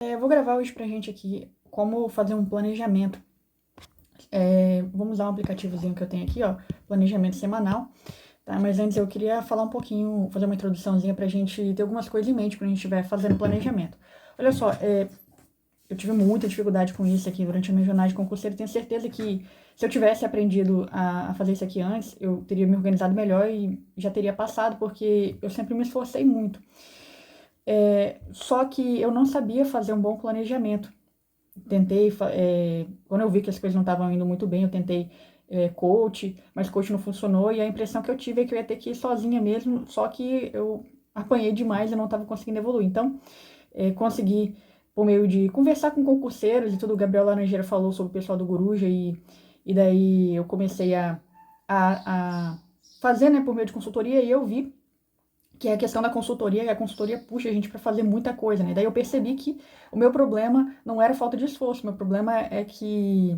Eu vou gravar hoje pra gente aqui como fazer um planejamento. Vamos usar um aplicativozinho que eu tenho aqui, ó, planejamento semanal, tá? Mas antes eu queria falar um pouquinho, fazer uma introduçãozinha pra gente ter algumas coisas em mente quando a gente estiver fazendo planejamento. Olha só, eu tive muita dificuldade com isso aqui durante a minha jornada de concurseiro. Tenho certeza que se eu tivesse aprendido a fazer isso aqui antes, eu teria me organizado melhor e já teria passado, porque eu sempre me esforcei muito. Só que eu não sabia fazer um bom planejamento. Tentei, quando eu vi que as coisas não estavam indo muito bem, eu tentei coach, mas coach não funcionou e a impressão que eu tive é que eu ia ter que ir sozinha mesmo, só que eu apanhei demais e não estava conseguindo evoluir. Então, consegui, por meio de conversar com concurseiros e tudo, o Gabriel Laranjeira falou sobre o pessoal do Guruja e daí eu comecei a fazer, né, por meio de consultoria e eu vi que é a questão da consultoria, e a consultoria puxa a gente para fazer muita coisa, né? Daí eu percebi que o meu problema não era falta de esforço, meu problema é que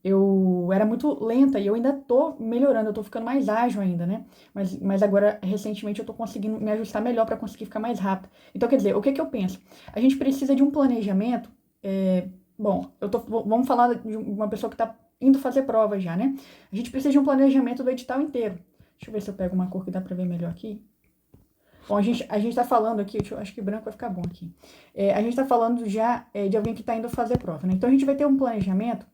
eu era muito lenta e eu ainda tô melhorando, eu tô ficando mais ágil ainda, né? Mas agora, recentemente, eu tô conseguindo me ajustar melhor para conseguir ficar mais rápido. Então, quer dizer, o que que eu penso? A gente precisa de um planejamento. Bom, vamos falar de uma pessoa que tá indo fazer prova já, né? A gente precisa de um planejamento do edital inteiro. Deixa eu ver se eu pego uma cor que dá para ver melhor aqui. Bom, a gente tá falando aqui, eu acho que branco vai ficar bom aqui. A gente tá falando já de alguém que tá indo fazer prova, né? Então a gente vai ter um planejamento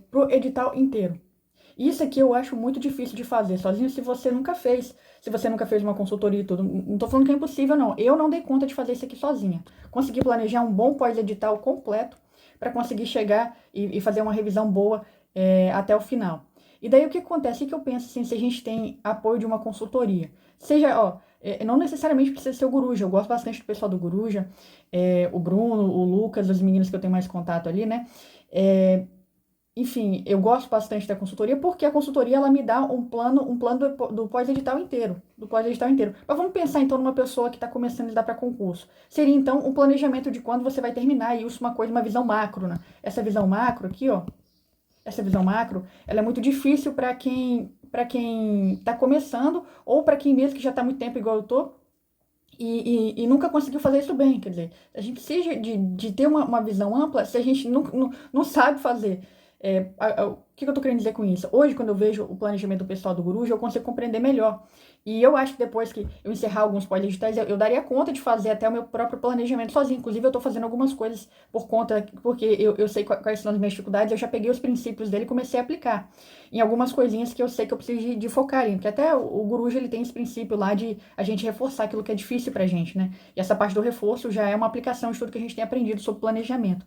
pro edital inteiro. Isso aqui eu acho muito difícil de fazer sozinho se você nunca fez. Se você nunca fez uma consultoria e tudo. Não tô falando que é impossível, não. Eu não dei conta de fazer isso aqui sozinha. Consegui planejar um bom pós-edital completo para conseguir chegar e fazer uma revisão boa até o final. E daí o que acontece? O que eu penso assim, se a gente tem apoio de uma consultoria? Seja, ó, não necessariamente precisa ser o Guruja. Eu gosto bastante do pessoal do Guruja, o Bruno, o Lucas, as meninas que eu tenho mais contato ali, né? Enfim, eu gosto bastante da consultoria porque a consultoria ela me dá um plano do pós-edital inteiro, do pós-edital inteiro. Mas vamos pensar então numa pessoa que está começando a estudar para concurso. Seria então um planejamento de quando você vai terminar e isso uma visão macro, né? Essa visão macro aqui, ó, essa visão macro, ela é muito difícil para quem está começando ou para quem mesmo que já está muito tempo igual eu tô e nunca conseguiu fazer isso bem. Quer dizer, a gente precisa de ter uma visão ampla se a gente não sabe fazer. O que eu tô querendo dizer com isso? Hoje, quando eu vejo o planejamento do pessoal do Guruja, eu consigo compreender melhor. E eu acho que depois que eu encerrar alguns pós-digitais, eu daria conta de fazer até o meu próprio planejamento sozinho. Inclusive, eu tô fazendo algumas coisas por conta, porque eu sei quais são as minhas dificuldades, eu já peguei os princípios dele e comecei a aplicar em algumas coisinhas que eu sei que eu preciso de focar em. Porque até o Guruja, ele tem esse princípio lá de a gente reforçar aquilo que é difícil pra gente, né? E essa parte do reforço já é uma aplicação de tudo que a gente tem aprendido sobre planejamento.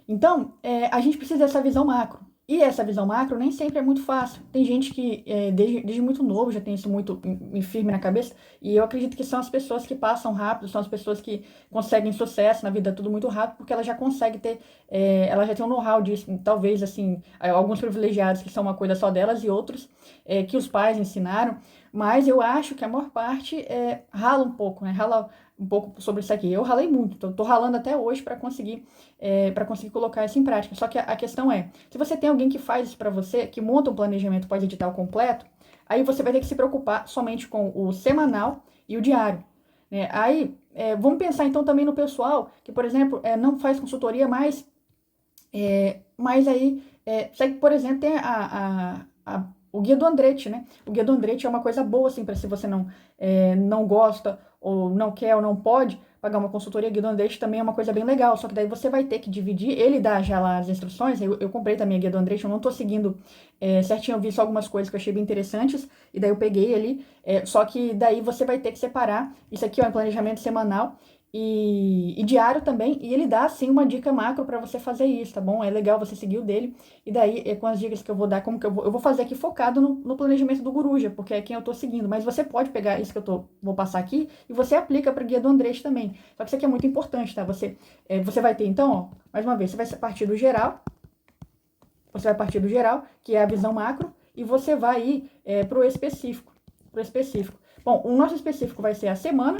Então, a gente precisa dessa visão macro. E essa visão macro nem sempre é muito fácil. Tem gente que, desde muito novo, já tem isso muito firme na cabeça. E eu acredito que são as pessoas que passam rápido, são as pessoas que conseguem sucesso na vida, tudo muito rápido, porque ela já consegue ter, ela já tem um know-how disso. Talvez, assim, alguns privilegiados que são uma coisa só delas e outros que os pais ensinaram. Mas eu acho que a maior parte rala um pouco, né? Rala um pouco sobre isso aqui. Eu ralei muito, tô ralando até hoje para conseguir colocar isso em prática. Só que a questão é, se você tem alguém que faz isso para você, que monta um planejamento pós-edital completo, aí você vai ter que se preocupar somente com o semanal e o diário. Né? Aí, vamos pensar então também no pessoal que, por exemplo, não faz consultoria, mas aí, segue, por exemplo, tem o Guia do Andretti, né? O Guia do Andretti é uma coisa boa, assim, para se você não gosta, ou não quer, ou não pode pagar uma consultoria. Guia do Andretti também é uma coisa bem legal, só que daí você vai ter que dividir, ele dá já lá as instruções, eu comprei também a Guia do Andretti, eu não tô seguindo certinho, eu vi só algumas coisas que eu achei bem interessantes, e daí eu peguei ali, só que daí você vai ter que separar, isso aqui ó, é um planejamento semanal, e diário também, e ele dá assim uma dica macro para você fazer isso, tá bom? É legal você seguir o dele, e daí com as dicas que eu vou dar, como que eu vou fazer aqui focado no planejamento do Guruja, porque é quem eu tô seguindo, mas você pode pegar isso que vou passar aqui e você aplica para guia do Andrés também. Só que isso aqui é muito importante, tá? Você vai ter então, ó, mais uma vez, você vai partir do geral, que é a visão macro, e você vai ir pro específico, Bom, o nosso específico vai ser a semana.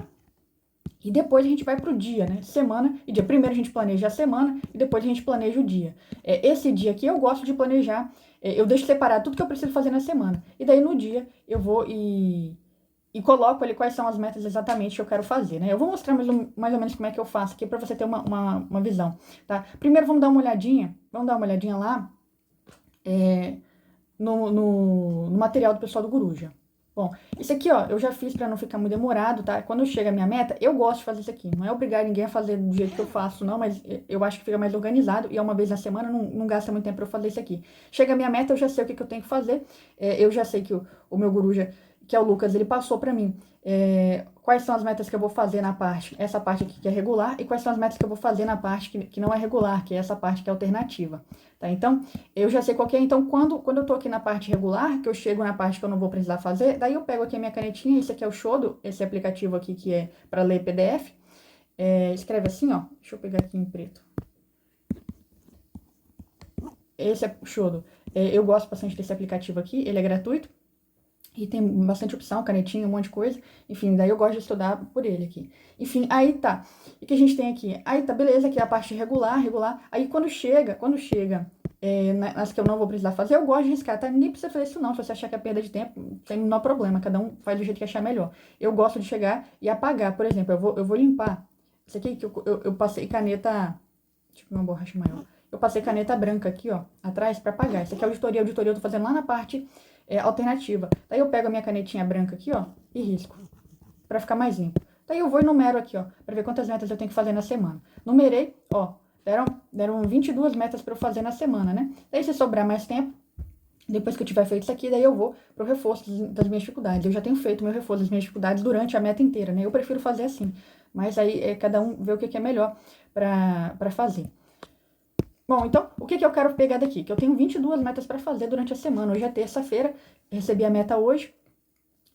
E depois a gente vai pro dia, né? Semana e dia. Primeiro a gente planeja a semana e depois a gente planeja o dia. Esse dia aqui eu gosto de planejar. Eu deixo separado tudo que eu preciso fazer na semana. E daí no dia eu vou e e coloco ali quais são as metas exatamente que eu quero fazer, né? Eu vou mostrar mais ou menos como é que eu faço aqui para você ter uma visão, tá? Primeiro vamos dar uma olhadinha lá no material do pessoal do Guruja. Bom, isso aqui, ó, eu já fiz para não ficar muito demorado, tá? Quando chega a minha meta, eu gosto de fazer isso aqui. Não é obrigar ninguém a fazer do jeito que eu faço, não, mas eu acho que fica mais organizado e é uma vez na semana, não gasta muito tempo para eu fazer isso aqui. Chega a minha meta, eu já sei o que eu tenho que fazer. Eu já sei que o meu Guruja, que é o Lucas, ele passou para mim quais são as metas que eu vou fazer na parte, essa parte aqui que é regular, e quais são as metas que eu vou fazer na parte que não é regular, que é essa parte que é alternativa, tá? Então, eu já sei qual que é. Então, quando eu tô aqui na parte regular, que eu chego na parte que eu não vou precisar fazer, daí eu pego aqui a minha canetinha, esse aqui é o Shodo, esse aplicativo aqui que é para ler PDF, escreve assim, ó, deixa eu pegar aqui em preto. Esse é o Shodo. Eu gosto bastante desse aplicativo aqui, ele é gratuito. E tem bastante opção, canetinha, um monte de coisa. Enfim, daí eu gosto de estudar por ele aqui. Enfim, aí tá. E o que a gente tem aqui? Aí tá, beleza, aqui é a parte regular. Aí quando chega nas que eu não vou precisar fazer, eu gosto de riscar, tá? Ninguém precisa fazer isso não. Se você achar que é perda de tempo, tem o menor problema. Cada um faz do jeito que achar melhor. Eu gosto de chegar e apagar. Por exemplo, eu vou limpar. Isso aqui que eu passei caneta... Tipo, uma borracha maior. Eu passei caneta branca aqui, ó, atrás pra apagar. Isso aqui é auditoria. Auditoria eu tô fazendo lá na parte alternativa. Daí eu pego a minha canetinha branca aqui, ó, e risco, pra ficar mais limpo. Daí eu vou e numero aqui, ó, pra ver quantas metas eu tenho que fazer na semana. Numerei, ó, deram 22 metas pra eu fazer na semana, né? Daí se sobrar mais tempo, depois que eu tiver feito isso aqui, daí eu vou pro reforço das minhas dificuldades. Eu já tenho feito meu reforço das minhas dificuldades durante a meta inteira, né? Eu prefiro fazer assim. Mas aí cada um vê o que é melhor pra fazer. Bom, então, o que eu quero pegar daqui? Que eu tenho 22 metas para fazer durante a semana. Hoje é terça-feira, recebi a meta hoje.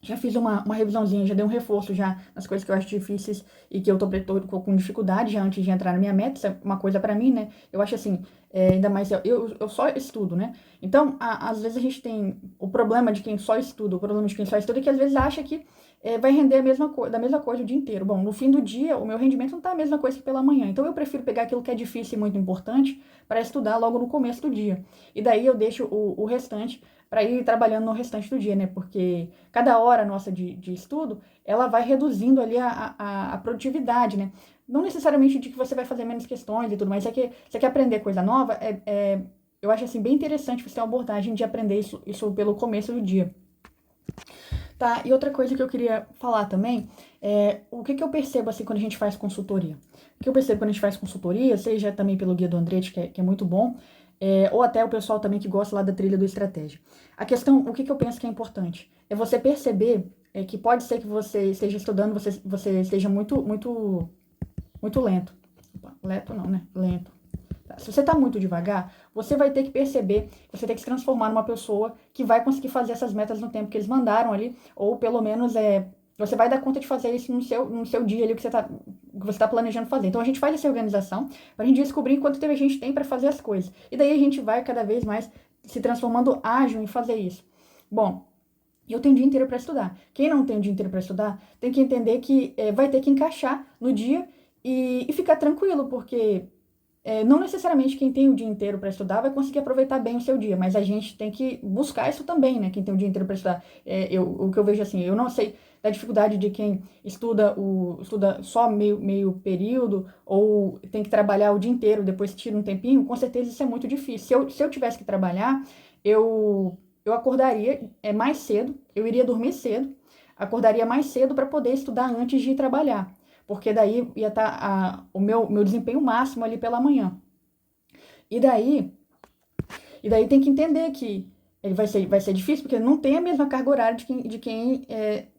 Já fiz uma revisãozinha, já dei um reforço já nas coisas que eu acho difíceis e que eu tô com dificuldade já antes de entrar na minha meta. Isso é uma coisa para mim, né? Eu acho assim, ainda mais eu só estudo, né? Então, às vezes a gente tem o problema de quem só estuda, o problema de quem só estuda é que às vezes acha que vai render da mesma coisa o dia inteiro. Bom, no fim do dia, o meu rendimento não tá a mesma coisa que pela manhã. Então, eu prefiro pegar aquilo que é difícil e muito importante para estudar logo no começo do dia. E daí eu deixo o restante para ir trabalhando no restante do dia, né? Porque cada hora nossa de estudo, ela vai reduzindo ali a produtividade, né? Não necessariamente de que você vai fazer menos questões e tudo, mas é que você quer aprender coisa nova, eu acho assim bem interessante você ter uma abordagem de aprender isso pelo começo do dia. Tá, e outra coisa que eu queria falar também o que eu percebo assim quando a gente faz consultoria. O que eu percebo quando a gente faz consultoria, seja também pelo Guia do Andretti, que é muito bom, ou até o pessoal também que gosta lá da trilha do Estratégia. A questão, o que eu penso que é importante, é você perceber que pode ser que você esteja estudando, você esteja muito lento. Opa, lento não, né? Lento. Se você está muito devagar, você vai ter que perceber, você tem que se transformar numa pessoa que vai conseguir fazer essas metas no tempo que eles mandaram ali, ou pelo menos você vai dar conta de fazer isso no seu dia ali que você tá planejando fazer. Então a gente faz essa organização para a gente descobrir quanto tempo a gente tem para fazer as coisas. E daí a gente vai cada vez mais se transformando ágil em fazer isso. Bom, eu tenho o dia inteiro para estudar. Quem não tem o dia inteiro para estudar tem que entender que vai ter que encaixar no dia e ficar tranquilo, porque não necessariamente quem tem o dia inteiro para estudar vai conseguir aproveitar bem o seu dia, mas a gente tem que buscar isso também, né? Quem tem o dia inteiro para estudar. O que eu vejo assim, eu não sei da dificuldade de quem estuda só meio período ou tem que trabalhar o dia inteiro, depois tira um tempinho, com certeza isso é muito difícil. Se eu tivesse que trabalhar, eu acordaria mais cedo, eu iria dormir cedo, acordaria mais cedo para poder estudar antes de ir trabalhar. Porque daí ia estar o meu desempenho máximo ali pela manhã. E daí tem que entender que ele vai ser difícil, porque não tem a mesma carga horária de quem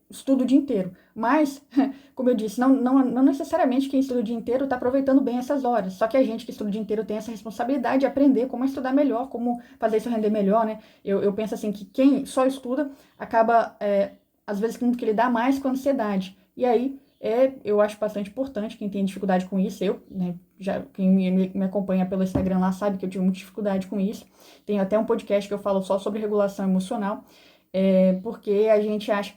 estuda o dia inteiro. Mas, como eu disse, não necessariamente quem estuda o dia inteiro está aproveitando bem essas horas. Só que a gente que estuda o dia inteiro tem essa responsabilidade de aprender como estudar melhor, como fazer isso render melhor, né? Eu penso assim, que quem só estuda acaba, às vezes, tendo que lidar mais com a ansiedade. E aí, eu acho bastante importante quem tem dificuldade com isso. Né, quem me acompanha pelo Instagram lá sabe que eu tive muita dificuldade com isso. Tem até um podcast que eu falo só sobre regulação emocional, porque a gente acha,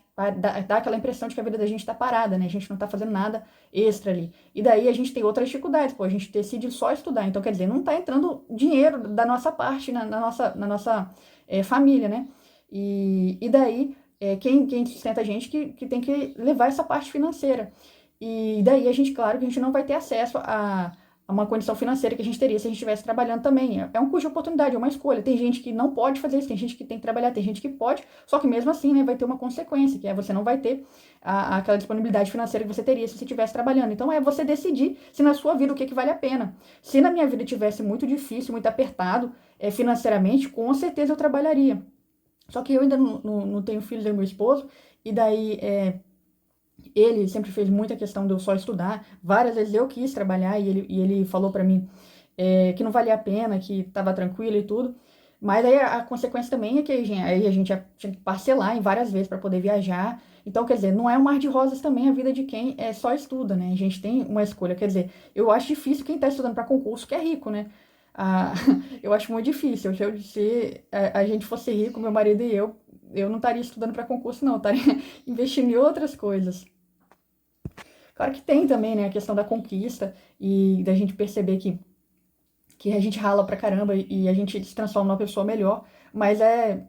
dá aquela impressão de que a vida da gente está parada, né? A gente não está fazendo nada extra ali. E daí a gente tem outras dificuldades, a gente decide só estudar. Então, quer dizer, não está entrando dinheiro da nossa parte na nossa família, né? E daí quem sustenta a gente que tem que levar essa parte financeira. E daí a gente, claro que a gente não vai ter acesso a uma condição financeira que a gente teria se a gente estivesse trabalhando também. É um custo de oportunidade, é uma escolha. Tem gente que não pode fazer isso, tem gente que tem que trabalhar, tem gente que pode, só que mesmo assim, né, vai ter uma consequência, que é você não vai ter aquela disponibilidade financeira que você teria se você estivesse trabalhando. Então é você decidir se na sua vida o que vale a pena. Se na minha vida tivesse muito difícil, muito apertado financeiramente, com certeza eu trabalharia. Só que eu ainda não tenho filhos, eu e meu esposo, e daí ele sempre fez muita questão de eu só estudar. Várias vezes eu quis trabalhar e ele falou pra mim que não valia a pena, que tava tranquilo e tudo. Mas aí a consequência também é que aí a gente tinha que parcelar em várias vezes para poder viajar. Então, quer dizer, não é um mar de rosas também a vida de quem só estuda, né? A gente tem uma escolha. Quer dizer, eu acho difícil quem tá estudando para concurso que é rico, né? Ah, eu acho muito difícil. Se a gente fosse rico, meu marido e eu não estaria estudando para concurso, não. Eu estaria investindo em outras coisas. Claro que tem também, né, a questão da conquista e da gente perceber que a gente rala pra caramba e a gente se transforma numa pessoa melhor, mas é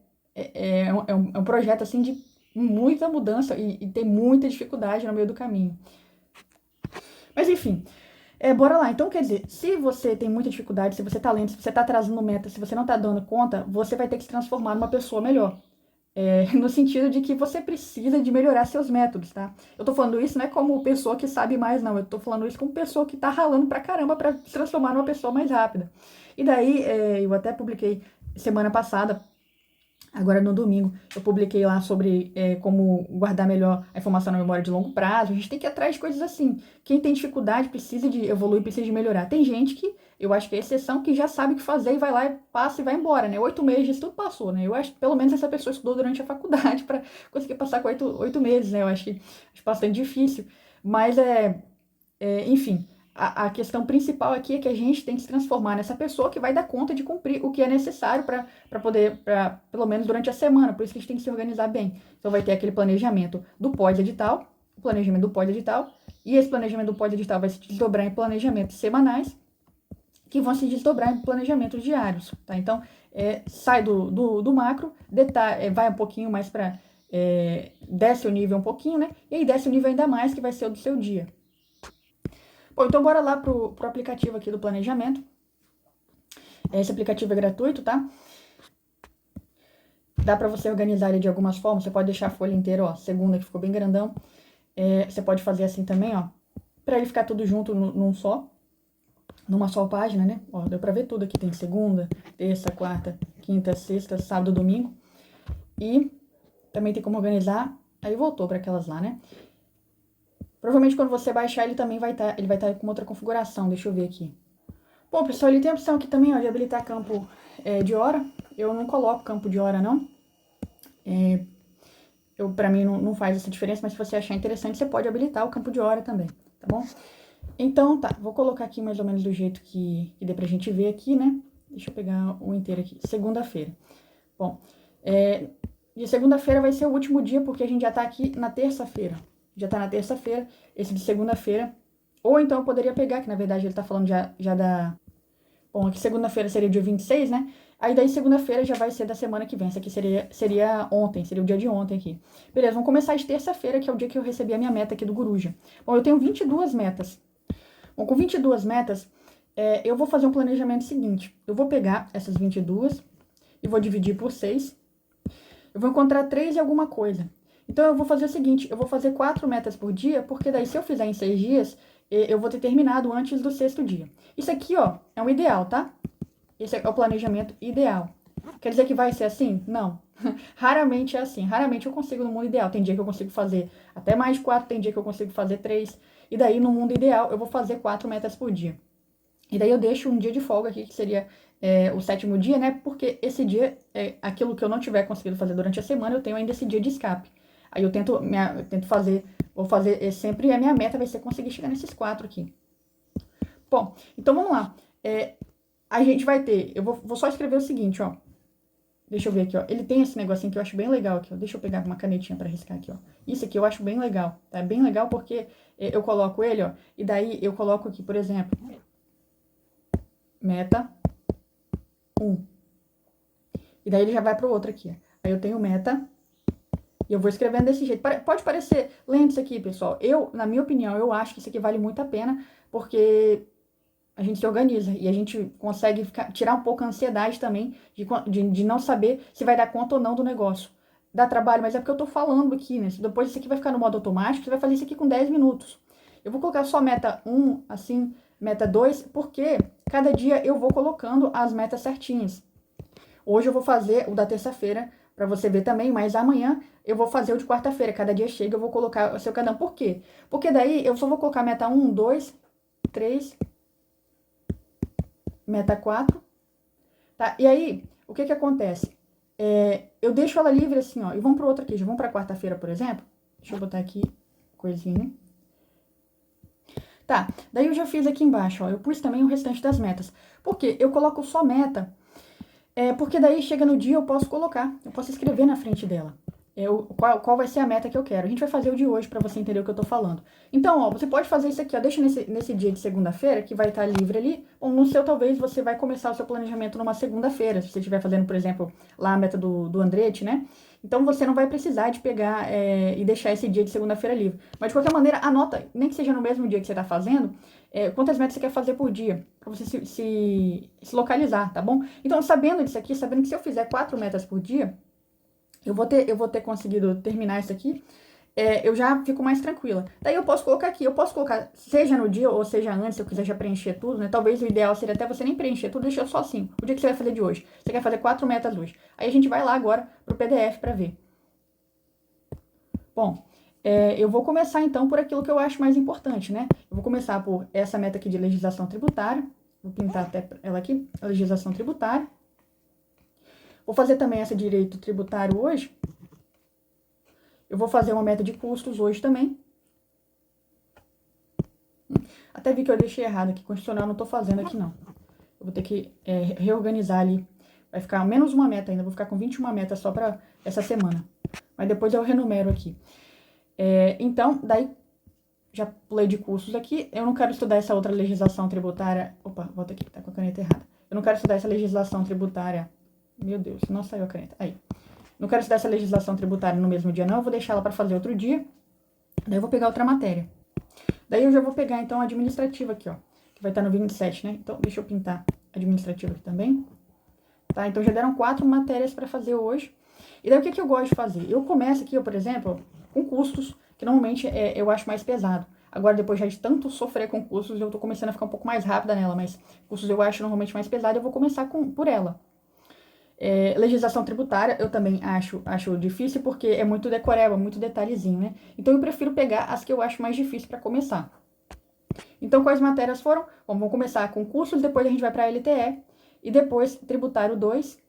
um projeto, assim, de muita mudança e tem muita dificuldade no meio do caminho. Mas, enfim, bora lá. Então, quer dizer, se você tem muita dificuldade, se você tá lento, se você tá atrasando meta, se você não tá dando conta, você vai ter que se transformar numa pessoa melhor. No sentido de que você precisa de melhorar seus métodos, tá? Eu tô falando isso não é como pessoa que sabe mais, não. Eu tô falando isso como pessoa que tá ralando pra caramba pra se transformar numa pessoa mais rápida. E daí, eu até publiquei semana passada, agora no domingo, eu publiquei lá sobre como guardar melhor a informação na memória de longo prazo. A gente tem que ir atrás de coisas assim. Quem tem dificuldade precisa de evoluir, precisa de melhorar. Tem gente que, eu acho que é exceção, que já sabe o que fazer e vai lá, e passa e vai embora, né? 8 meses disso tudo passou, né? Eu acho que pelo menos essa pessoa estudou durante a faculdade para conseguir passar com 8 meses, né? Eu acho bastante difícil. Mas enfim, a questão principal aqui é que a gente tem que se transformar nessa pessoa que vai dar conta de cumprir o que é necessário para poder, pelo menos durante a semana. Por isso que a gente tem que se organizar bem. Então vai ter aquele planejamento do pós-edital, o planejamento do pós-edital, e esse planejamento do pós-edital vai se desdobrar em planejamentos semanais, que vão se desdobrar em planejamentos diários, tá? Então, sai do macro, vai um pouquinho mais para... desce o nível um pouquinho, né? E aí desce o nível ainda mais, que vai ser o do seu dia. Bom, então bora lá pro aplicativo aqui do planejamento. Esse aplicativo é gratuito, tá? Dá pra você organizar ele de algumas formas. Você pode deixar a folha inteira, ó, segunda, que ficou bem grandão. Você pode fazer assim também, ó, pra ele ficar tudo junto numa só página, né? Ó, deu pra ver tudo aqui. Tem segunda, terça, quarta, quinta, sexta, sábado, domingo. E também tem como organizar. Aí voltou pra aquelas lá, né? Provavelmente quando você baixar ele também vai estar com outra configuração. Deixa eu ver aqui. Bom, pessoal, ele tem a opção aqui também, ó, de habilitar campo de hora. Eu não coloco campo de hora, não. Pra mim não faz essa diferença, mas se você achar interessante, você pode habilitar o campo de hora também, tá bom? Então, tá, vou colocar aqui mais ou menos do jeito que dê pra gente ver aqui, né? Deixa eu pegar o inteiro aqui. Segunda-feira. Bom, de segunda-feira vai ser o último dia, porque a gente já tá aqui na terça-feira. Já tá na terça-feira, esse de segunda-feira. Ou então eu poderia pegar, que na verdade ele tá falando já da... Bom, aqui segunda-feira seria o dia 26, né? Aí daí segunda-feira já vai ser da semana que vem. Essa aqui seria ontem, seria o dia de ontem aqui. Beleza, vamos começar de terça-feira, que é o dia que eu recebi a minha meta aqui do Guruja. Bom, eu tenho 22 metas. Bom, com 22 metas, eu vou fazer um planejamento seguinte. Eu vou pegar essas 22 e vou dividir por 6. Eu vou encontrar 3 e alguma coisa. Então, eu vou fazer o seguinte, eu vou fazer 4 metas por dia, porque daí se eu fizer em 6 dias, eu vou ter terminado antes do 6º dia. Isso aqui, ó, é um ideal, tá? Esse é o planejamento ideal. Quer dizer que vai ser assim? Não. Raramente é assim. Raramente eu consigo no mundo ideal. Tem dia que eu consigo fazer até mais de 4, tem dia que eu consigo fazer 3. E daí, no mundo ideal, eu vou fazer 4 metas por dia. E daí eu deixo um dia de folga aqui, que seria o 7º dia, né? Porque esse dia, aquilo que eu não tiver conseguido fazer durante a semana, eu tenho ainda esse dia de escape. Aí eu tento fazer, vou fazer sempre, a minha meta vai ser conseguir chegar nesses 4 aqui. Bom, então vamos lá. A gente vai ter, eu vou só escrever o seguinte, ó. Deixa eu ver aqui, ó. Ele tem esse negocinho que eu acho bem legal aqui, ó. Deixa eu pegar uma canetinha pra riscar aqui, ó. Isso aqui eu acho bem legal, tá? Bem legal porque eu coloco ele, ó. E daí eu coloco aqui, por exemplo, meta 1. E daí ele já vai pro outro aqui, ó. Aí eu tenho meta E eu vou escrevendo desse jeito. Pode parecer lento isso aqui, pessoal. Na minha opinião, eu acho que isso aqui vale muito a pena, porque a gente se organiza e a gente consegue tirar um pouco a ansiedade também de não saber se vai dar conta ou não do negócio. Dá trabalho, mas é porque eu tô falando aqui, né? Depois isso aqui vai ficar no modo automático, você vai fazer isso aqui com 10 minutos. Eu vou colocar só meta 1, assim, meta 2, porque cada dia eu vou colocando as metas certinhas. Hoje eu vou fazer o da terça-feira, para você ver também, mas amanhã eu vou fazer o de quarta-feira. Cada dia chega, eu vou colocar o seu cada um. Por quê? Porque daí eu só vou colocar meta 1, 2, 3, meta 4, tá? E aí, o que que acontece? Eu deixo ela livre assim, ó, e vamos pro outro aqui. Já vamos pra quarta-feira, por exemplo. Deixa eu botar aqui, coisinha. Tá, daí eu já fiz aqui embaixo, ó, eu pus também o restante das metas. Por quê? Eu coloco só meta, porque daí chega no dia eu posso escrever na frente dela. Qual vai ser a meta que eu quero. A gente vai fazer o de hoje para você entender o que eu tô falando. Então, ó, você pode fazer isso aqui, ó, deixa nesse dia de segunda-feira, que vai estar livre ali, ou no seu, talvez, você vai começar o seu planejamento numa segunda-feira, se você estiver fazendo, por exemplo, lá a meta do Andretti, né? Então, você não vai precisar de pegar e deixar esse dia de segunda-feira livre. Mas, de qualquer maneira, anota, nem que seja no mesmo dia que você tá fazendo, quantas metas você quer fazer por dia, para você se localizar, tá bom? Então, sabendo disso aqui, sabendo que se eu fizer 4 metas por dia, eu vou ter conseguido terminar isso aqui, eu já fico mais tranquila. Daí eu posso colocar aqui, seja no dia ou seja antes, se eu quiser já preencher tudo, né? Talvez o ideal seria até você nem preencher tudo, deixar só assim. O dia que você vai fazer de hoje. Você quer fazer 4 metas hoje. Aí a gente vai lá agora pro PDF para ver. Bom, eu vou começar então por aquilo que eu acho mais importante, né? Eu vou começar por essa meta aqui de legislação tributária. Vou pintar até ela aqui, a legislação tributária. Vou fazer também essa de direito tributário hoje. Eu vou fazer uma meta de custos hoje também. Até vi que eu deixei errado aqui. Constitucional eu não tô fazendo aqui, não. Eu vou ter que reorganizar ali. Vai ficar menos uma meta ainda. Vou ficar com 21 metas só para essa semana. Mas depois eu renumero aqui. Então, daí, já pulei de custos aqui. Eu não quero estudar essa outra legislação tributária. Opa, volta aqui, tá com a caneta errada. Eu não quero estudar essa legislação tributária. Meu Deus, não saiu a caneta. Aí. Não quero estudar essa legislação tributária no mesmo dia, não. Eu vou deixar ela para fazer outro dia. Daí eu vou pegar outra matéria. Daí eu já vou pegar, então, a administrativa aqui, ó. Que vai estar no 27, né? Então, deixa eu pintar a administrativa aqui também. Tá? Então, já deram 4 matérias para fazer hoje. E daí, o que que eu gosto de fazer? Eu começo aqui, ó, por exemplo, com custos, que normalmente eu acho mais pesado. Agora, depois já de tanto sofrer com custos, eu tô começando a ficar um pouco mais rápida nela. Mas custos eu acho normalmente mais pesado. Eu vou começar por ela. Legislação tributária eu também acho difícil, porque é muito decoreba, muito detalhezinho, né? Então eu prefiro pegar as que eu acho mais difíceis para começar. Então, quais matérias foram? Bom, vamos começar com custos, depois a gente vai para a LTE, e depois tributário 2,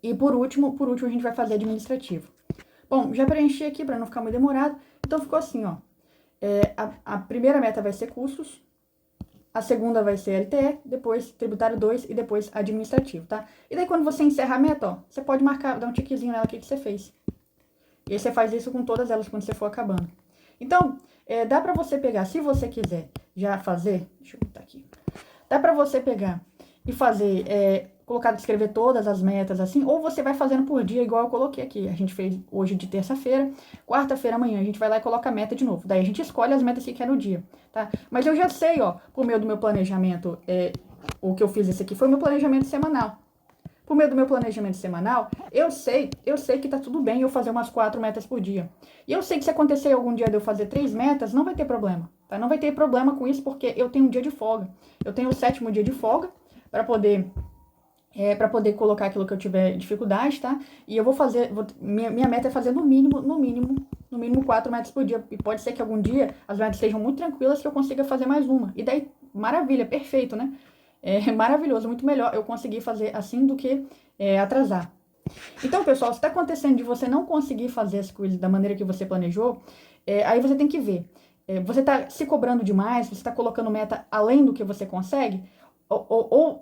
e por último a gente vai fazer administrativo. Bom, já preenchi aqui para não ficar muito demorado, então ficou assim, ó. A primeira meta vai ser custos, a segunda vai ser LTE, depois tributário 2 e depois administrativo, tá? E daí quando você encerra a meta, ó, você pode marcar, dar um tiquezinho nela, o que você fez. E aí você faz isso com todas elas quando você for acabando. Então, dá pra você pegar, se você quiser já fazer, deixa eu botar aqui. Dá pra você pegar e fazer, escrever todas as metas assim, ou você vai fazendo por dia, igual eu coloquei aqui. A gente fez hoje de terça-feira, quarta-feira, amanhã, a gente vai lá e coloca a meta de novo. Daí a gente escolhe as metas que quer no dia, tá? Mas eu já sei, ó, por meio do meu planejamento, o que eu fiz esse aqui foi o meu planejamento semanal. Por meio do meu planejamento semanal, eu sei que tá tudo bem eu fazer umas 4 metas por dia. E eu sei que se acontecer algum dia de eu fazer 3 metas, não vai ter problema, tá? Não vai ter problema com isso, porque eu tenho um dia de folga. Eu tenho o 7º dia de folga para poder colocar aquilo que eu tiver dificuldade, tá? E eu vou fazer, minha meta é fazer no mínimo 4 metas por dia. E pode ser que algum dia as metas sejam muito tranquilas que eu consiga fazer mais uma. E daí, maravilha, perfeito, né? É maravilhoso, muito melhor eu conseguir fazer assim do que atrasar. Então, pessoal, se está acontecendo de você não conseguir fazer as coisas da maneira que você planejou, aí você tem que ver. Você está se cobrando demais, você está colocando meta além do que você consegue, ou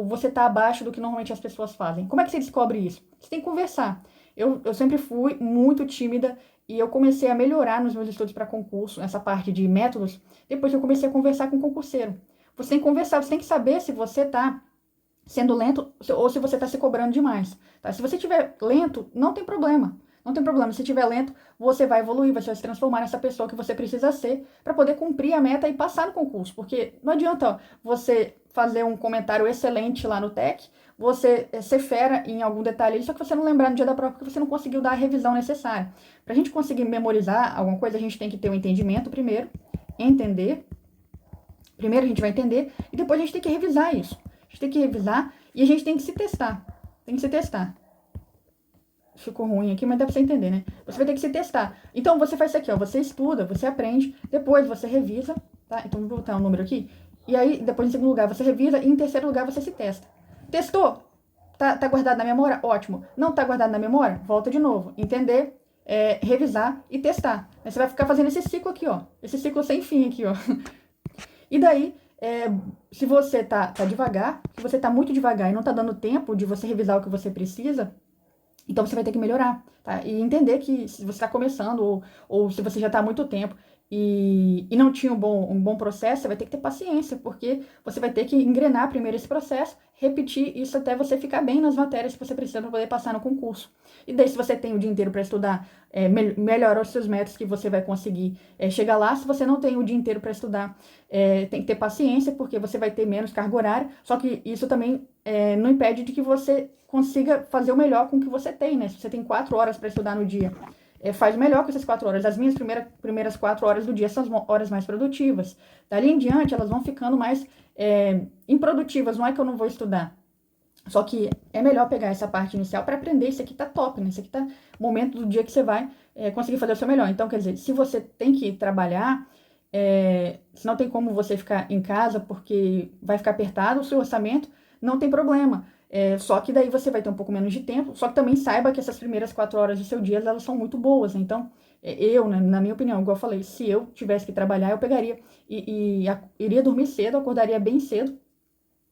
você está abaixo do que normalmente as pessoas fazem. Como é que você descobre isso? Você tem que conversar. Eu sempre fui muito tímida e eu comecei a melhorar nos meus estudos para concurso, nessa parte de métodos, depois que eu comecei a conversar com o concurseiro. Você tem que conversar, você tem que saber se você está sendo lento ou se você está se cobrando demais. Tá? Se você estiver lento, não tem problema. Não tem problema, se estiver lento, você vai evoluir, você vai se transformar nessa pessoa que você precisa ser para poder cumprir a meta e passar no concurso. Porque não adianta você fazer um comentário excelente lá no TEC, você ser fera em algum detalhe, só que você não lembrar no dia da prova porque você não conseguiu dar a revisão necessária. Para a gente conseguir memorizar alguma coisa, a gente tem que ter um entendimento primeiro, entender. Primeiro a gente vai entender e depois a gente tem que revisar isso. A gente tem que revisar e a gente tem que se testar. Tem que se testar. Ficou ruim aqui, mas dá pra você entender, né? Você vai ter que se testar. Então, você faz isso aqui, ó. Você estuda, você aprende, depois você revisa, tá? Então, vou botar um número aqui. E aí, depois, em segundo lugar, você revisa e em terceiro lugar, você se testa. Testou? Tá guardado na memória? Ótimo. Não tá guardado na memória? Volta de novo. Entender, revisar e testar. Aí você vai ficar fazendo esse ciclo aqui, ó. Esse ciclo sem fim aqui, ó. E daí, se você tá devagar, se você tá muito devagar e não tá dando tempo de você revisar o que você precisa, então você vai ter que melhorar, tá? E entender que se você está começando ou se você já está há muito tempo e não tinha um bom processo, você vai ter que ter paciência, porque você vai ter que engrenar primeiro esse processo, repetir isso até você ficar bem nas matérias que você precisa para poder passar no concurso. E daí, se você tem o dia inteiro para estudar, melhora os seus métodos que você vai conseguir chegar lá. Se você não tem o dia inteiro para estudar, tem que ter paciência, porque você vai ter menos carga horária, só que isso também não impede de que você consiga fazer o melhor com o que você tem, né? Se você tem 4 horas para estudar no dia, faz o melhor com essas 4 horas. As minhas primeiras 4 horas do dia são as horas mais produtivas. Dali em diante, elas vão ficando mais improdutivas. Não é que eu não vou estudar. Só que é melhor pegar essa parte inicial para aprender. Isso aqui tá top, né? Isso aqui tá momento do dia que você vai conseguir fazer o seu melhor. Então, quer dizer, se você tem que trabalhar, se não tem como você ficar em casa porque vai ficar apertado o seu orçamento, não tem problema. Só que daí você vai ter um pouco menos de tempo, só que também saiba que essas primeiras 4 horas do seu dia, elas são muito boas, né? Então, né, na minha opinião, igual eu falei, se eu tivesse que trabalhar, eu pegaria iria dormir cedo, acordaria bem cedo,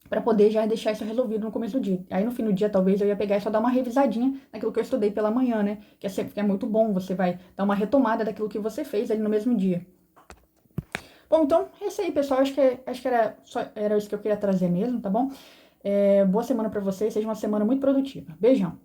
para poder já deixar isso resolvido no começo do dia. Aí no fim do dia, talvez, eu ia pegar e só dar uma revisadinha naquilo que eu estudei pela manhã, né? Que é muito bom, você vai dar uma retomada daquilo que você fez ali no mesmo dia. Bom, então, é isso aí, pessoal. Acho que era isso que eu queria trazer mesmo, tá bom? Boa semana pra vocês, seja uma semana muito produtiva. Beijão!